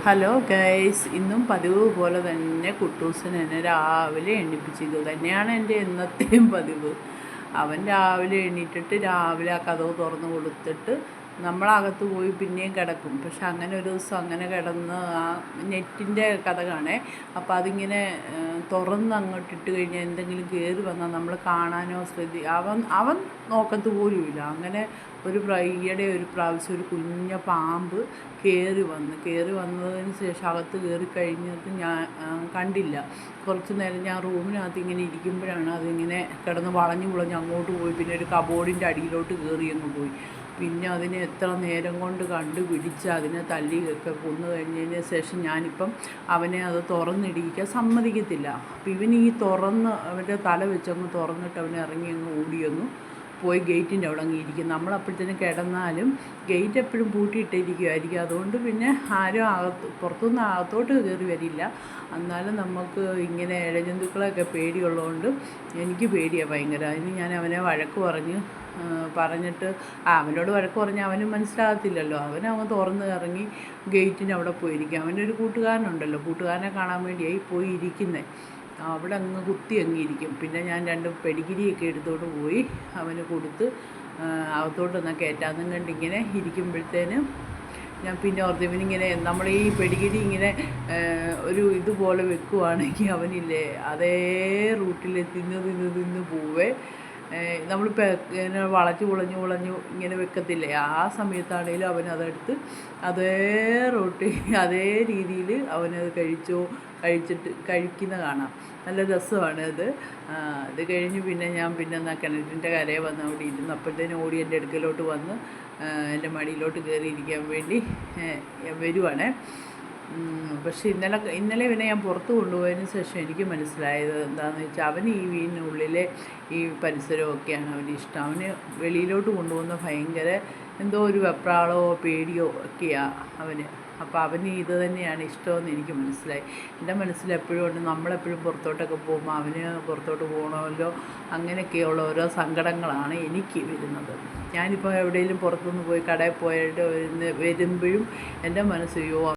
Hello guys, ഇന്നും പതിവ് പോലെ തന്നെ കുട്ടൂസൻ എന്നെ രാവിലെ എണ്ണിപ്പിച്ചത് തന്നെയാണ് എൻ്റെ എന്നത്തെയും പതിവ്. അവൻ രാവിലെ എണീറ്റിട്ട് രാവിലെ ആ കതവ് തുറന്ന് കൊടുത്തിട്ട് നമ്മളകത്ത് പോയി പിന്നെയും കിടക്കും. പക്ഷെ അങ്ങനെ ഒരു ദിവസം അങ്ങനെ കിടന്ന് ആ നെറ്റിൻ്റെ കഥ കാണേ, അപ്പോൾ അതിങ്ങനെ തുറന്ന് അങ്ങോട്ടിട്ട് കഴിഞ്ഞാൽ എന്തെങ്കിലും കയറി വന്നാൽ നമ്മൾ കാണാനോ അവൻ നോക്കത്ത് പോലുമില്ല. അങ്ങനെ ഈയിടെ ഒരു പ്രാവശ്യം ഒരു കുഞ്ഞ പാമ്പ് കയറി വന്നതിന് ശേഷം അകത്ത് കയറി കഴിഞ്ഞിട്ട് ഞാൻ കണ്ടില്ല. കുറച്ച് നേരം ഞാൻ റൂമിനകത്ത് ഇങ്ങനെ ഇരിക്കുമ്പോഴാണ് അതിങ്ങനെ കിടന്ന് വളഞ്ഞു അങ്ങോട്ട് പോയി. പിന്നെ ഒരു കബോർഡിൻ്റെ അടിയിലോട്ട് കയറി അങ്ങ് പോയി. പിന്നെ അതിനെ എത്ര നേരം കൊണ്ട് കണ്ടുപിടിച്ച് അതിനെ തല്ലിയൊക്കെ കൊന്നു കഴിഞ്ഞതിന് ശേഷം ഞാനിപ്പം അവനെ അത് തുറന്നിടിക്കാൻ സമ്മതിക്കത്തില്ല. അപ്പം ഇവൻ ഈ അവൻ്റെ തല വെച്ചങ്ങ് തുറന്നിട്ട് അവനെ ഇറങ്ങി അങ്ങ് ഓടിയൊന്നു പോയി ഗേറ്റിൻ്റെ അവിടെ അങ്ങ് ഇരിക്കും. നമ്മളപ്പോഴത്തേനും കിടന്നാലും ഗേറ്റ് എപ്പോഴും പൂട്ടിയിട്ടിരിക്കുമായിരിക്കും. അതുകൊണ്ട് പിന്നെ ആരും പുറത്തുനിന്ന് അകത്തോട്ട് കയറി വരില്ല. എന്നാലും നമുക്ക് ഇങ്ങനെ ഇഴജന്തുക്കളെയൊക്കെ പേടിയുള്ളതുകൊണ്ട് എനിക്ക് പേടിയാണ് ഭയങ്കര. അതിന് ഞാൻ അവനെ വഴക്ക് പറഞ്ഞിട്ട് അവനോട് വഴക്ക് പറഞ്ഞാൽ അവനും മനസ്സിലാകത്തില്ലല്ലോ. അവനങ്ങ് തുറന്ന് ഇറങ്ങി ഗേറ്റിൻ്റെ അവിടെ പോയിരിക്കും. അവനൊരു കൂട്ടുകാരനുണ്ടല്ലോ, കൂട്ടുകാരനെ കാണാൻ വേണ്ടിയായി പോയി ഇരിക്കുന്നത്. അവിടെ അങ്ങ് കുത്തി അങ്ങിരിക്കും. പിന്നെ ഞാൻ 2 പെഡിഗിരിയൊക്കെ എടുത്തോണ്ട് പോയി അവന് കൊടുത്ത് അകത്തോട്ടൊന്ന് കയറ്റാന്നും കണ്ടിങ്ങനെ ഇരിക്കുമ്പോഴത്തേനും ഞാൻ പിന്നെ ഓർത്ത് ഇവനിങ്ങനെ നമ്മൾ ഈ പെഡിഗിരി ഇങ്ങനെ ഒരു ഇതുപോലെ വെക്കുവാണെങ്കിൽ അവനില്ലേ അതേ റൂട്ടിൽ തിന്ന് പോവേ. നമ്മളിപ്പോൾ ഇങ്ങനെ വളഞ്ഞു ഇങ്ങനെ വെക്കത്തില്ലേ, ആ സമയത്താണെങ്കിലും അവനതെടുത്ത് അതേ റൂട്ടിൽ അതേ രീതിയിൽ അവനത് കഴിക്കുന്ന കാണാം. നല്ല രസമാണ് അത്. അത് കഴിഞ്ഞ് പിന്നെ ഞാൻ എന്നാൽ കിണറ്റിൻ്റെ കരയിൽ വന്ന് അവിടെ ഇരുന്ന് അപ്പോഴത്തേനും ഓടി എൻ്റെ അടുക്കലോട്ട് വന്ന് എൻ്റെ മടിയിലോട്ട് കയറിയിരിക്കാൻ വേണ്ടി വരുവാണേ. പക്ഷേ ഇന്നലെ ഇവനെ ഞാൻ പുറത്ത് കൊണ്ടുപോയതിന് ശേഷം എനിക്ക് മനസ്സിലായത് എന്താണെന്ന് വെച്ചാൽ അവന് ഈ വീടിനുള്ളിലെ ഈ പരിസരമൊക്കെയാണ് അവന് ഇഷ്ടം. അവന് വെളിയിലോട്ട് കൊണ്ടുപോകുന്ന ഭയങ്കര എന്തോ ഒരു വെപ്രാളമോ പേടിയോ ഒക്കെയാണ് അവന്. അപ്പോൾ അവന് ഇത് തന്നെയാണ് ഇഷ്ടമെന്ന് എനിക്ക് മനസ്സിലായി. എൻ്റെ മനസ്സിൽ എപ്പോഴും ഉണ്ട്, നമ്മളെപ്പോഴും പുറത്തോട്ടൊക്കെ പോകുമ്പോൾ അവന് പുറത്തോട്ട് പോകണമല്ലോ, അങ്ങനെയൊക്കെയുള്ള ഓരോ സങ്കടങ്ങളാണ് എനിക്ക് വരുന്നത്. ഞാനിപ്പോൾ എവിടെയെങ്കിലും പുറത്തുനിന്ന് പോയി കടയിൽ പോയിട്ട് വരുമ്പോഴും എൻ്റെ മനസ്സ്